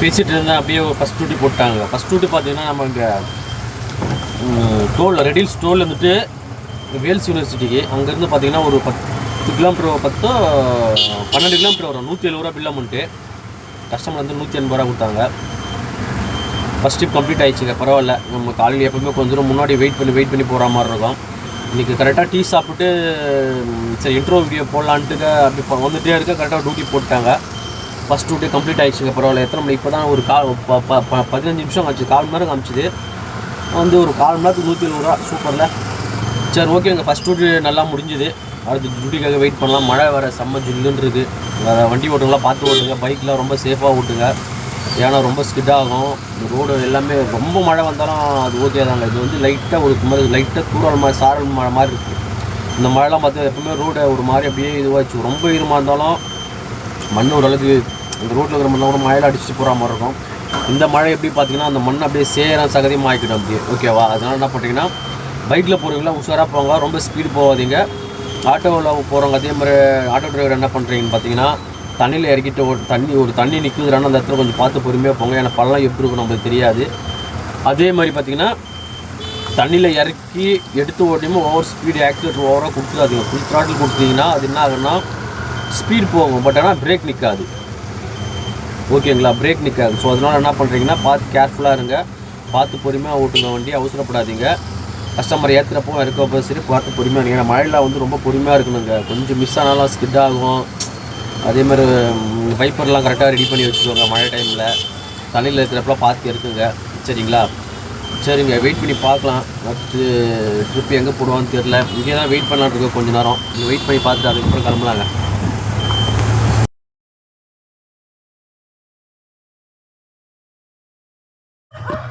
பேசிகிட்டு இருந்தேன். அப்படியே ஃபஸ்ட் டியூட்டி போட்டாங்க. ஃபஸ்ட் டியூட்டி பார்த்தீங்கன்னா நம்ம இங்கே ரெடில்ஸ் டோல் வந்துட்டு வேல்ஸ் யூனிவர்சிட்டிக்கு அங்கேருந்து பார்த்தீங்கன்னா ஒரு 10 கிலோமீட்டர் 12 கிலோமீட்டர் வரும். 170 ரூபா பில் அமௌண்ட்டு. கஸ்டமர் வந்து 180 ரூபா கொடுத்தாங்க. ஃபஸ்ட் ட்ரிப் கம்ப்ளீட் ஆகிடுச்சுங்க. பரவாயில்ல. நம்ம காலையில் எப்போவுமே கொஞ்சம் முன்னாடி வெயிட் பண்ணி போகிற மாதிரி இருக்கும். இன்றைக்கி கரெக்டாக டீ சாப்பிட்டு சரி இன்ட்ரோ வீடியோ போடலான்ட்டு அப்படி வந்துகிட்டே இருக்க கரெக்டாக டியூட்டி போட்டாங்க. ஃபஸ்ட் டியூட்டி கம்ப்ளீட் ஆகிடுச்சுங்க. பரவாயில்ல. எத்தனை மணி இப்போ தான் ஒரு 15 நிமிஷம் காமிச்சு 1/4 மணி நேரம் காமிச்சிது. வந்து ஒரு 1/4 மணி நேரத்துக்கு 170 ரூபா. சூப்பரில். சரி ஓகேங்க. ஃபஸ்ட் டியூட்டி நல்லா முடிஞ்சுது. அடுத்து டியூட்டிக்காக வெயிட் பண்ணலாம். மழை வர செம்ம ஜில்லுன்னு இருக்குது. வண்டி ஓட்டுங்களாம் பார்த்து ஓட்டுங்க. பைக்கெலாம் ரொம்ப சேஃபாக ஓட்டுங்க. ஏன்னா ரொம்ப ஸ்கிட் ஆகும். ரோடு எல்லாமே ரொம்ப மழை வந்தாலும் அது ஓகே தாங்க. இது வந்து லைட்டாக ஒரு மாதிரி லைட்டாக தூரல் மாதிரி சாரல் மழை மாதிரி இருக்குது. இந்த மழைலாம் பார்த்தா எப்பவுமே ரோடை ஒரு மாதிரி அப்படியே இதுவாகிடுச்சு. ரொம்ப ஈரமாக இருந்தாலும் மண் ஓரளவுக்கு இந்த ரோட்டில் இருக்கிற மண்ணை கூட மழையில் அடிச்சுட்டு போகிற மாதிரி இருக்கும். இந்த மழை எப்படி பார்த்தீங்கன்னா அந்த மண் அப்படியே சகதியமாக ஆகிக்கிடும் அப்படியே. ஓகேவா? அதனால் என்ன பண்ணுறீங்கன்னா பைக்கில் போகிறவங்களாம் உஷாராக போங்க. ரொம்ப ஸ்பீடு போகாதீங்க. ஆட்டோவில் போகிறவங்க அதே மாதிரி ஆட்டோ டிரைவர் என்ன பண்ணுறீங்கன்னு பார்த்தீங்கன்னா தண்ணியில் இறக்கிட்டு தண்ணி நிற்குதுறான அந்த இடத்துல கொஞ்சம் பார்த்து பொறுமையாக போங்க. ஏன்னா பள்ளம் எப்படி இருக்கும் நம்மளுக்கு தெரியாது. அதே மாதிரி பார்த்திங்கன்னா தண்ணியில் இறக்கி எடுத்து ஓட்டியுமே ஓவர் ஸ்பீடு ஆக்சிலேட்டர் ஓவராக கொடுத்துடாதீங்க. ஃபுல் த்ராட்டில் கொடுத்தீங்கன்னா அது என்ன ஆகுன்னா ஸ்பீட் போகும். பட் ஆனால் பிரேக் நிற்காது. ஓகேங்களா? பிரேக் நிற்காது. ஸோ அதனால் என்ன பண்ணுறீங்கன்னா பார்த்து கேர்ஃபுல்லாக இருங்க. பார்த்து பொறுமையாக ஓட்டுங்க வண்டி. அவசரப்படாதீங்க. கஸ்டமர் ஏற்றுறப்போ இருக்கப்போ சரி பார்த்து பொறுமையாக இருங்க. ஏன்னா மழையில் வந்து ரொம்ப பொறுமையாக இருக்கணுங்க. கொஞ்சம் மிஸ் ஆனாலும் ஸ்கிட் ஆகும். அதே மாதிரி வைப்பர்லாம் கரெக்டாக ரெடி பண்ணி வச்சுக்கோங்க. மழை டைமில் தண்ணியில் இருக்கிறப்பலாம் பார்த்து இருக்குங்க. சரிங்களா? சரிங்க. வெயிட் பண்ணி பார்க்கலாம். அடுத்து ட்ரிப் எங்கே போடுவான்னு தெரில. இங்கே தான் வெயிட் பண்ணலான்னு இருக்கோம் கொஞ்சம் நேரம். இங்கே வெயிட் பண்ணி பார்த்துட்டு அதுக்கப்புறம் கிளம்பலாங்க.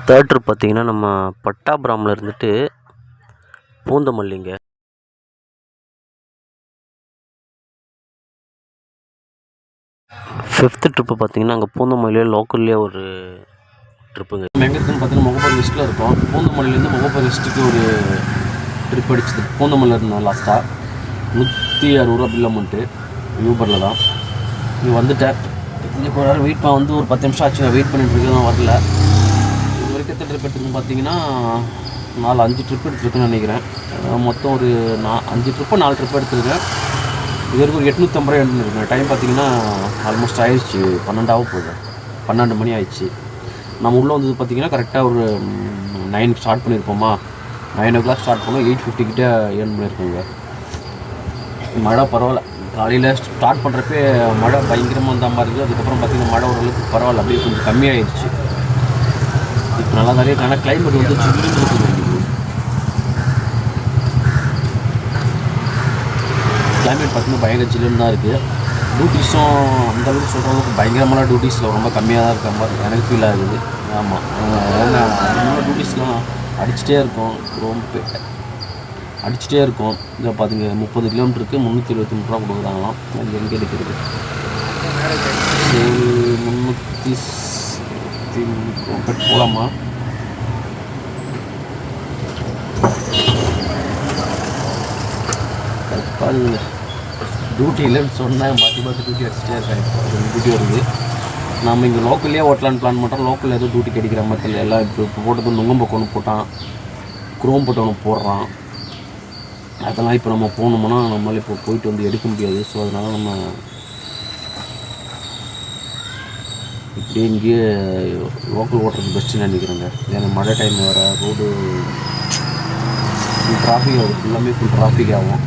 தேர்ட் ட்ரிப் பார்த்திங்கன்னா நம்ம பட்டாபுராமில் இருந்துட்டு பூந்தமல்லிங்க. 5th ட்ரிப்பு பார்த்திங்கன்னா அங்கே பூந்தமல்லியில் லோக்கல்லே ஒரு ட்ரிப்புங்க. நம்ம எங்கே இருக்குன்னு பார்த்தீங்கன்னா முகப்பர் வெஸ்ட்டில் இருக்கோம். பூந்தமல்லிலேருந்து முகப்பர் வெஸ்ட்டுக்கு ஒரு ட்ரிப் அடிச்சது. பூந்தமல்லியில் இருந்தோம் லாஸ்ட்டாக. 160 ரூபா பில் அமௌண்ட்டு. யூபரில் தான் இங்கே வந்துட்டேன். இன்றைக்கி ஒரு நேரம் வெயிட் வந்து ஒரு 10 நிமிஷம் ஆச்சு. வெயிட் பண்ணிட்டு இருக்கேன் வரல. இது வரைக்கும் எத்தனை ட்ரிப் எடுத்துருக்குன்னு பார்த்தீங்கன்னா 5 ட்ரிப் எடுத்துருக்குன்னு நினைக்கிறேன். மொத்தம் ஒரு 5 ட்ரிப்போ 4 ட்ரிப் எடுத்துருக்கேன். இது வரைக்கும் ஒரு 850 ரூபா எடுத்துருக்கேன். டைம் பார்த்திங்கன்னா ஆல்மோஸ்ட் ஆயிடுச்சு. 12 மணி ஆயிடுச்சு. நம்ம உள்ளே வந்தது பார்த்திங்கன்னா கரெக்டாக ஒரு 9 ஸ்டார்ட் பண்ணியிருப்போமா. 9 o'clock ஸ்டார்ட் பண்ணோம். 8:50 கிட்டே ஏர்ன் பண்ணியிருக்கோங்க. மழை பரவாயில்ல. காலையில் ஸ்டார்ட் பண்ணுறப்பே மழை பயங்கரமாக வந்த மாதிரி இருக்குது. அதுக்கப்புறம் பார்த்திங்கன்னா மழை ஓரளவுக்கு பரவாயில்ல. அப்படியே கொஞ்சம் கம்மியாகிடுச்சு. இப்போ நல்லா தான் இருக்குது. ஆனால் கிளைமேட் வந்து சில்லுன்னு இருக்குது. கிளைமேட் பார்த்திங்கன்னா பயங்கர சில்லுன்னு தான் இருக்குது. டியூட்டிஸும் அந்தளவுக்கு சொல்கிற அளவுக்கு பயங்கரமான டியூட்டிஸில் ரொம்ப கம்மியாக தான் இருக்க மாதிரி எனக்கு ஃபீல் ஆகுது. ஆமாம். ஏன்னா அதிகமான டியூட்டிஸ்லாம் அடிச்சுட்டே இருக்கும். இதை பார்த்துங்க 30 கிலோமீட்டருக்கு 323 ரூபா கொடுக்குறாங்களாம். அது எங்கே இருக்குது? 300 போகலாமா? கரெக்டாக டியூட்டி இல்லைன்னு சொன்னேன். மாற்றி டியூட்டி அடிச்சுட்டே இருக்கேன். இப்போ டியூட்டி வருது. நம்ம இங்கே லோக்கல்லே ஓட்டலான்னு பிளான் பண்ணுறோம். லோக்கலில் எதுவும் டியூட்டி கிடைக்கிற மாதிரி எல்லாம் இப்போ போட்டது நுங்கம்பக்கம் ஒன்று போட்டான். குரோம் போட்டு ஒன்று போடுறான். அதெல்லாம் இப்போ நம்ம போகணும்னா நம்மளால் இப்போ போயிட்டு வந்து எடுக்க முடியாது. ஸோ அதனால் நம்ம இப்படியே இங்கேயே லோக்கல் ஓட்டுறது பெஸ்ட்டுன்னு நினைக்கிறேங்க. ஏன்னா மழை டைம் வர ரோடு ஃபுல் டிராஃபிக் ஆகும். எல்லாமே ஃபுல் டிராஃபிக் ஆகும்.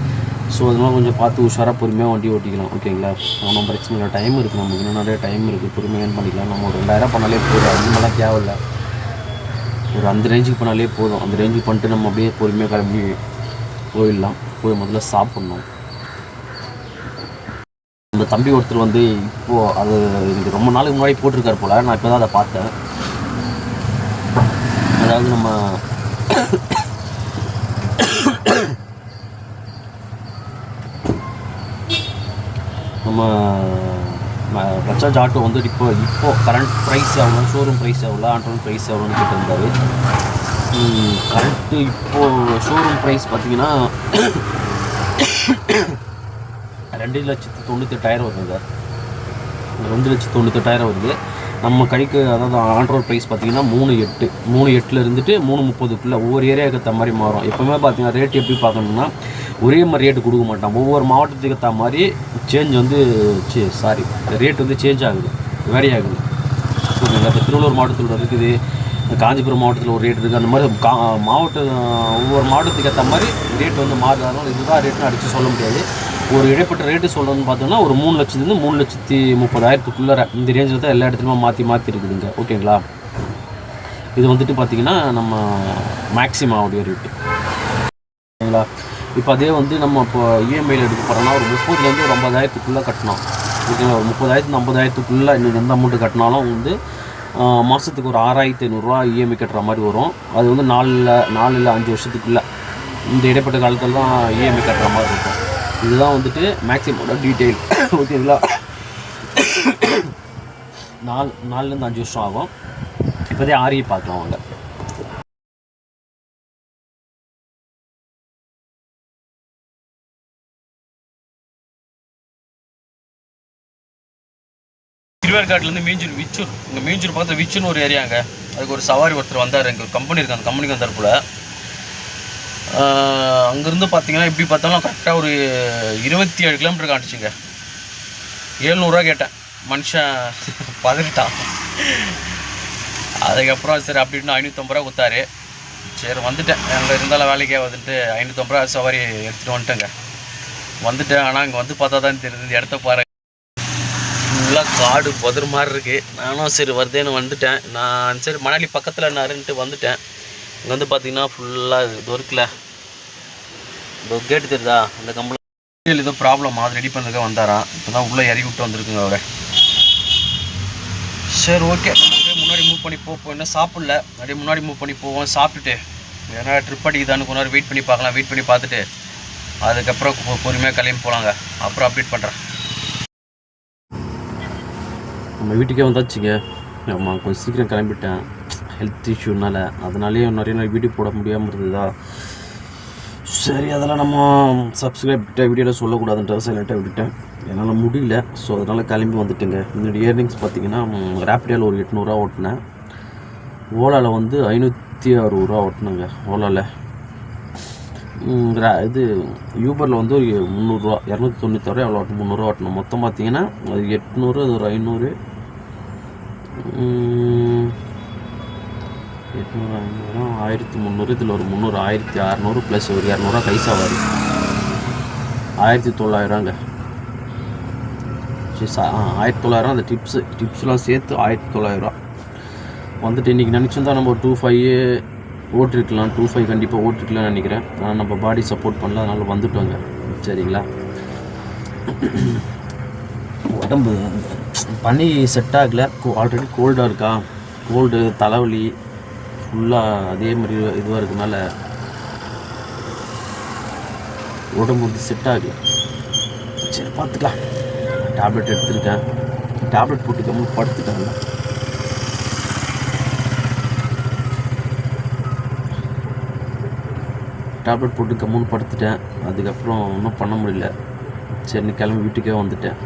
ஸோ அதனால் கொஞ்சம் பார்த்து உஷாராக பொறுமையாக வண்டி ஓட்டிக்கலாம். ஓகேங்களா? ஒன்றும் பிரச்சனை இல்லை. டைம் இருக்குது. நமக்கு இன்னும் நிறைய டைம் இருக்குது. பொறுமையாக பண்ணிக்கலாம். நம்ம ஒரு 2000 பண்ணாலே போதும். அதிகமெல்லாம் தேவையில்லை. ஒரு அந்த ரேஞ்சுக்கு பண்ணாலே போதும். அந்த ரேஞ்சுக்கு பண்ணிட்டு நம்ம அப்படியே பொறுமையாக கிளம்பி போயிடலாம். போய் முதல்ல சாப்பிட்ணும். இந்த தம்பி ஒருத்தர் வந்து இப்போது அது எனக்கு ரொம்ப நாளுக்கு முன்னாடி போட்டிருக்காரு போல். நான் இப்போ தான் அதை பார்த்தேன். அதாவது நம்ம பஜாஜ் ஆட்டோ வந்து இப்போ கரண்ட் ப்ரைஸ் எவ்வளோ, ஷோரூம் ப்ரைஸ் எவ்வளோ, ஆட்டோன் ப்ரைஸ் எவ்வளோன்னு கேட்டிருந்தாரு. கரண்ட்டு இப்போது ஷோரூம் ப்ரைஸ் பார்த்திங்கன்னா 2,98,000 வருதுங்க. 2,98,000 வருது. நம்ம கைக்கு அதாவது ஆன் ரோட் ப்ரைஸ் பார்த்தீங்கன்னா 3.8 இருந்துட்டு 3.30க்குள்ளே ஒவ்வொரு ஏரியாவுக்கு ஏற்ற மாதிரி மாறும். எப்போவுமே பார்த்தீங்கன்னா ரேட் எப்படி பார்க்கணும்னா ஒரே மாதிரி ரேட்டு கொடுக்க மாட்டான். ஒவ்வொரு மாவட்டத்துக்கு ஏற்ற மாதிரி சேஞ்ச் வந்து ரேட் வந்து சேஞ்ச் ஆகுது, வேரி ஆகுது. ஓகேங்களா? இப்போ திருவள்ளூர் மாவட்டத்தில் இருக்குது, காஞ்சிபுரம் மாவட்டத்தில் ஒரு ரேட் இருக்குது. அந்த மாதிரி ஒவ்வொரு மாவட்டத்துக்கு ஏற்ற மாதிரி ரேட் வந்து மாறுதாலும் இதுதான் ரேட்னு அடித்து சொல்ல முடியாது. ஒரு இடைப்பட்ட ரேட்டு சொல்கிறதுன்னு பார்த்தோம்னா ஒரு 3 லட்சத்துலேருந்து 3,30,000க்குள்ளே இந்த ரேஞ்சில் தான் எல்லா இடத்துலையுமே மாற்றி இருக்குதுங்க. ஓகேங்களா? இது வந்துட்டு பார்த்திங்கன்னா நம்ம மேக்ஸிமாவுடைய ரேட்டு. ஓகேங்களா? இப்போ அதே வந்து நம்ம இப்போ இஎம்ஐயில் எடுக்க போகிறோம்னா ஒரு 30,000லேருந்து ஒரு 50,000க்குள்ளே கட்டணும். ஓகேங்களா? ஒரு 30,000 50,000க்குள்ளே இன்னும் எந்த அமௌண்ட்டு கட்டினாலும் வந்து மாதத்துக்கு ஒரு 6,500 இஎம்ஐ கட்டுற மாதிரி வரும். அது வந்து 4 இல்லை 5 வருஷத்துக்குள்ளே இந்த இடைப்பட்ட காலத்தில் தான் இஎம்ஐ கட்டுற மாதிரி இருக்கும். இதுதான் வந்துட்டு மேக்ஸிமோட டீட்டெயில். ஓகேங்களா? 4லேருந்து 5 வருஷம் ஆகும். இப்போதே ஆர்இ பார்க்கலாம் வாங்க. திருவேற்காட்டிலேருந்து விச்சூர், இங்கே மீஞ்சூர் பக்கத்தில் விச்சூர்னு ஒரு ஏரியாங்க. அதுக்கு ஒரு சவாரி ஒருத்தர் வந்தார். இங்கே ஒரு கம்பெனி இருக்குது, அந்த கம்பெனிக்கு வந்தார் போல். அங்கேருந்து பார்த்தீங்கன்னா எப்படி பார்த்தாலும் கரெக்டாக ஒரு 27 கிலோமீட்டர் காட்டுச்சுங்க. 700 கேட்டேன், மனுஷன் பதறிட்டான். அதுக்கப்புறம் சரி அப்படின்னு 550 கொடுத்தாரு. சரி வந்துட்டேன், அங்கே இருந்தாலும் வேலைக்கே வந்துட்டு 550 சவாரி எடுத்துகிட்டு வந்துட்டேன். ஆனால் இங்கே வந்து பார்த்தா தான் தெரியுது, இந்த இடத்த பாரு ஃபுல்லாக காடு புதர் மாதிரி இருக்குது. நானும் சரி வருதேன்னு வந்துட்டேன். நான் சரி மணாலி பக்கத்தில் நாருன்ட்டு வந்துட்டேன். இங்கே வந்து பார்த்தீங்கன்னா ஃபுல்லாக இது இருக்குல்ல, இந்த கேட்டு தெரியுதா, அந்த கம்பெனி ஏதோ ப்ராப்ளம் அது ரெடி பண்ணுறதுக்காக வந்தாராம். இப்போ தான் உள்ளே இறக்கி விட்டு வந்துருக்குங்க அவரை. சரி ஓகே, நம்ம முன்னாடி மூவ் பண்ணி போவோம். இன்னும் சாப்பிடல, அப்படியே முன்னாடி மூவ் பண்ணி போவோம். சாப்பிட்டுட்டு ஏன்னா ட்ரிப் அடிக்குதான்னு கொஞ்ச நேரம் வெயிட் பண்ணி பார்க்கலாம். வெயிட் பண்ணி பார்த்துட்டு அதுக்கப்புறம் பொறுமையாக கிளம்பி போகலாங்க. அப்புறம் அப்டேட் பண்ணுறேன். நம்ம வீட்டுக்கே வந்தாச்சுங்க. ஆமாம், கொஞ்சம் சீக்கிரம் கிளம்பிட்டேன் ஹெல்த் இஷ்யூனால. அதனாலேயே நிறைய வீடியோ போட முடியாமல் இருந்ததா. சரி, அதெல்லாம் நம்ம சப்ஸ்கிரைப்கிட்ட வீடியோவில் சொல்லக்கூடாதுன்ற சைலண்ட்டாக விட்டுட்டேன். என்னால் முடியல. ஸோ அதனால் கிளம்பி வந்துட்டுங்க. என்னுடைய இயர்னிங்ஸ் பார்த்திங்கன்னா ரேப்பிடியோவில் ஒரு 800 ஓட்டினேன். ஓலாவில் வந்து 560 ஓட்டினேங்க. ஓலாவில் இது யூபரில் வந்து ஒரு 300 296 எவ்வளோ ஓட்டணும், 300 ஓட்டணும். மொத்தம் பார்த்திங்கன்னா அது 800, அது ஒரு 500, 1300, இதில் ஒரு 300, 1600 ப்ளஸ் ஒரு 200 கை சவாரி 1900ங்க. 1900 அந்த டிப்ஸ்லாம் சேர்த்து 1900 வந்துட்டு. இன்றைக்கி நினச்சிருந்தா நம்ம ஒரு 25 ஓட்டிருக்கலாம், 25 கண்டிப்பாக ஓட்டிருக்கலாம்னு நினைக்கிறேன். ஆனால் நம்ம பாடி சப்போர்ட் பண்ணல, அதனால் வந்துட்டோங்க. சரிங்களா? உடம்பு பனி செட் ஆகலை, ஆல்ரெடி கோல்டாக இருக்கா, கோல்டு தலைவலி ஃபுல்லாக அதே மாதிரி இதுவாக இருக்கனால உடம்பு வந்து செட் ஆகலை. சரி பார்த்துக்கலாம். டேப்லெட் எடுத்துருக்கேன், டேப்லெட் போட்டுக்காமல் படுத்துட்டாங்க. டேப்லெட் போட்டு கம்முன்னு படுத்துட்டேன். அதுக்கப்புறம் ஒன்றும் பண்ண முடியல. சரின்னு கிளம்பி வீட்டுக்கே வந்துட்டேன்.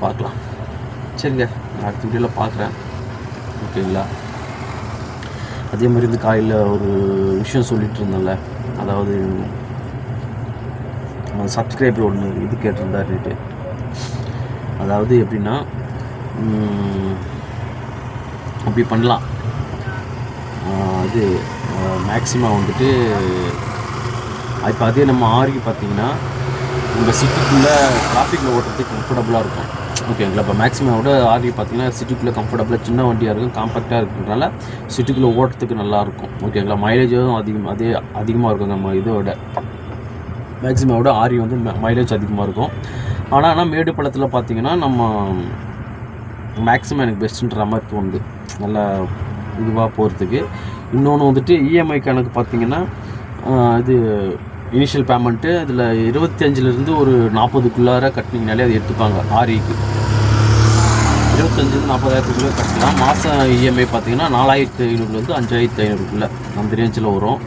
பார்க்கலாம். சரிங்க, அடுத்த வீடியோவில் பார்க்குறேன். ஓகேங்களா? அதே மாதிரி இந்த காலையில் ஒரு விஷயம் சொல்லிகிட்டு இருந்தேன்ல, அதாவது சப்ஸ்கிரைபர் ஒன்று இது கேட்டிருந்தார் ரேட்டு. அதாவது எப்படின்னா அப்படி பண்ணலாம். இது மேக்ஸிமம் வந்துட்டு இப்போ அதே நம்ம ஆர்க்கு பார்த்திங்கன்னா உங்கள் சிட்டிக்குள்ளே டிராஃபிக்கில் ஓட்டுறதுக்கு கம்ஃபர்டபுளாக இருக்கும். ஓகேங்களா? இப்போ மேக்ஸிமோட ஆர்வி பார்த்திங்கன்னா சிட்டிக்குள்ளே கம்ஃபர்டபுளாக சின்ன வண்டியாக இருக்கும், காம்பேக்டாக இருக்கிறதுனால சிட்டிக்குள்ளே ஓட்டுறதுக்கு நல்லாயிருக்கும். ஓகேங்களா? மைலேஜும் அதிகமாக இருக்கும். நம்ம இதோட மேக்ஸிமோட ஆர்வி வந்து மைலேஜ் அதிகமாக இருக்கும். ஆனால் மேடு பள்ளத்தில் பார்த்திங்கன்னா நம்ம மேக்ஸிமம் எனக்கு பெஸ்ட்டுன்ற மாதிரி தோணுது, நல்லா இதுவாக போகிறதுக்கு. இன்னொன்று வந்துட்டு இஎம்ஐ கணக்கு பார்த்திங்கன்னா இது இனிஷியல் பேமெண்ட்டு இதில் 25லேருந்து ஒரு 40க்குள்ளார கட்டினீங்கனாலே அது எடுத்துப்பாங்க. ஆர்இக்கு 25லேருந்து 40,000க்குள்ளே கட்டலாம். மாதம் இஎம்ஐ பார்த்திங்கன்னா 4,500லேருந்து 5,500க்குள்ளே அந்த ரேஞ்சில் வரும்.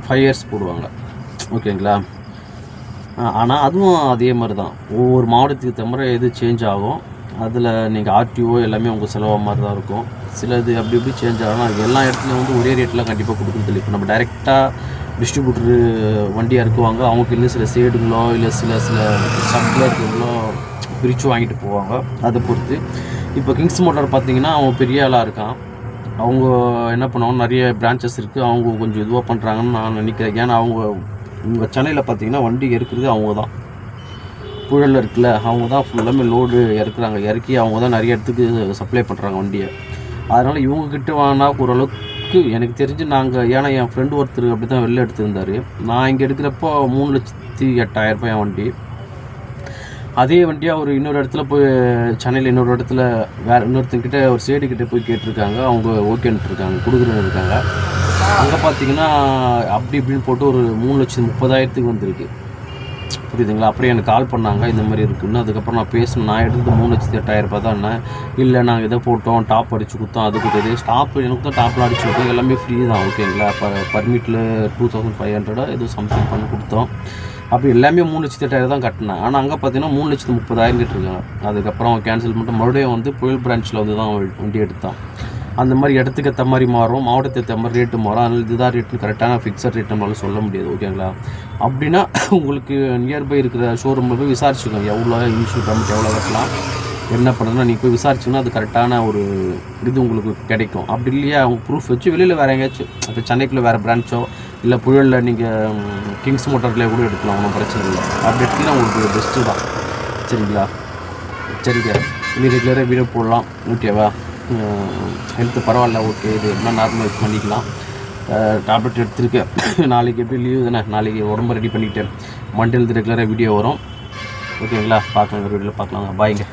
5 இயர்ஸ் போடுவாங்க. ஓகேங்களா? ஆனால் அதுவும் அதே மாதிரி தான், ஒவ்வொரு மாவட்டத்துக்கு தவிர எது சேஞ்ச் ஆகும். அதில் நீங்கள் ஆர்டிஓ எல்லாமே உங்கள் செலவாக மாதிரி தான் இருக்கும். சிலது அப்படி இப்படி சேஞ்ச் ஆகலாம். அது எல்லா இடத்துலையும் வந்து ஒரே ரேட்டில் கண்டிப்பாக கொடுக்குறது. இப்போ நம்ம டைரெக்டாக டிஸ்ட்ரிபியூட்டரு வண்டியாக இருக்குவாங்க, அவங்களுக்கு இன்னும் சில சேடுங்களோ இல்லை சில சப்ளர் இருக்கிறவங்களோ பிரித்து வாங்கிட்டு போவாங்க. அதை பொறுத்து இப்போ கிங்ஸ் மோட்டார் பார்த்தீங்கன்னா அவன் பெரிய ஆளாக இருக்கான். அவங்க என்ன பண்ணுவாங்க, நிறைய பிரான்ச்சஸ் இருக்குது, அவங்க கொஞ்சம் இதுவாக பண்ணுறாங்கன்னு நான் நினைக்கிறேன். ஏன்னா அவங்க உங்கள் சென்னையில் பார்த்தீங்கன்னா வண்டி இறக்குறது அவங்க தான். புழலில் இருக்குல்ல, அவங்க தான் ஃபுல்லாமே லோடு இறக்குறாங்க. இறக்கி அவங்க தான் நிறைய இடத்துக்கு சப்ளை பண்ணுறாங்க வண்டியை. அதனால் இவங்கக்கிட்ட வாங்கினா ஓரளவுக்கு எனக்கு தெரிஞ்சு நாங்கள், ஏன்னா என் ஃப்ரெண்டு ஒருத்தர் அப்படி தான் வெளில எடுத்திருந்தார். நான் இங்கே எடுக்கிறப்போ 3,08,000 என் வண்டி. அதே வண்டியாக ஒரு இன்னொரு இடத்துல போய் சென்னையில் இன்னொரு இடத்துல வேறு இன்னொருத்தங்கிட்ட ஒரு சேடுக்கிட்ட போய் கேட்டிருக்காங்க. அவங்க ஓகேன்ட்டு இருக்காங்க, கொடுக்குறேன்னு இருக்காங்க. அங்கே பார்த்தீங்கன்னா அப்படி இப்படின்னு போட்டு ஒரு 3,30,000 வந்திருக்கு. புரியுதுங்களா? அப்படியே எனக்கு கால் பண்ணாங்க, இந்த மாதிரி இருக்குன்னு. அதுக்கப்புறம் நான் பேசினேன், நான் எடுத்தது 3,08,000 தான். என்ன இல்லை, நாங்கள் இதை போட்டோம், டாப் அடித்து கொடுத்தோம், அது கொடுத்தது ஸ்டாப், எனக்கு தான் டாப்லாம் அடிச்சு கொடுத்தோம், எல்லாமே ஃப்ரீ தான். ஓகேங்களா? பர்மிட்டில் 2,500 ஏதோ சம்திங் பண்ணி கொடுத்தோம். அப்படி எல்லாமே 3,08,000 தான் கட்டினேன். ஆனால் அங்கே பார்த்தீங்கன்னா 3,30,000 இருக்காங்க. அதுக்கப்புறம் அவன் கேன்சல் பண்ணிட்டு மறுபடியும் வந்து புயல் பிரான்ச்சில் வந்து தான் வண்டி எடுத்தான். அந்த மாதிரி இடத்துக்கு ஏற்ற மாதிரி மாறும், மாவட்டத்துக்கு ஏற்ற மாதிரி ரேட்டு மாறும். அதனால் இதுதான் ரேட்டு கரெக்டான ஃபிக்ஸட் ரேட் நம்மளால சொல்ல முடியாது. ஓகேங்களா? அப்படின்னா உங்களுக்கு நியர்பை இருக்கிற ஷோரூமில் போய் விசாரிச்சுக்கோங்க, எவ்வளோ இன்சூரன்ஸ் அமௌண்ட் எவ்வளோ கட்டலாம், என்ன பண்ணுறதுன்னா நீங்கள் போய் விசாரிச்சிங்கன்னா அது கரெக்டான ஒரு இது உங்களுக்கு கிடைக்கும். அப்படி இல்லையா அவங்க ப்ரூஃப் வச்சு வெளியில் வேறு எங்கேயாச்சும், இப்போ சென்னைக்குள்ளே வேறு பிரான்ச்சோ இல்லை புயலில் நீங்கள் கிங்ஸ் மோட்டார்லேயே கூட எடுக்கலாம், ஒன்றும் பிரச்சனை இல்லை. அப்படி எடுத்திங்கன்னா உங்களுக்கு பெஸ்ட்டு தான். சரிங்களா? சரிங்க, இனி ரெகுலராக வீடியோ போடலாம். ஓகேவா? ஹெல்த்து பரவாயில்ல, ஓகே, இது எல்லாம் நார்மலைஸ் பண்ணிக்கலாம். டேப்லெட் எடுத்துருக்கேன். நாளைக்கு எப்படி லீவு தானே, நாளைக்கு உடம்பு ரெடி பண்ணிவிட்டேன். மண்டேலேருந்து ரெகுலராக வீடியோ வரும். ஓகேங்களா? பார்க்கலாம், வீடியோவில் பார்க்கலாங்க. பாய்ங்க.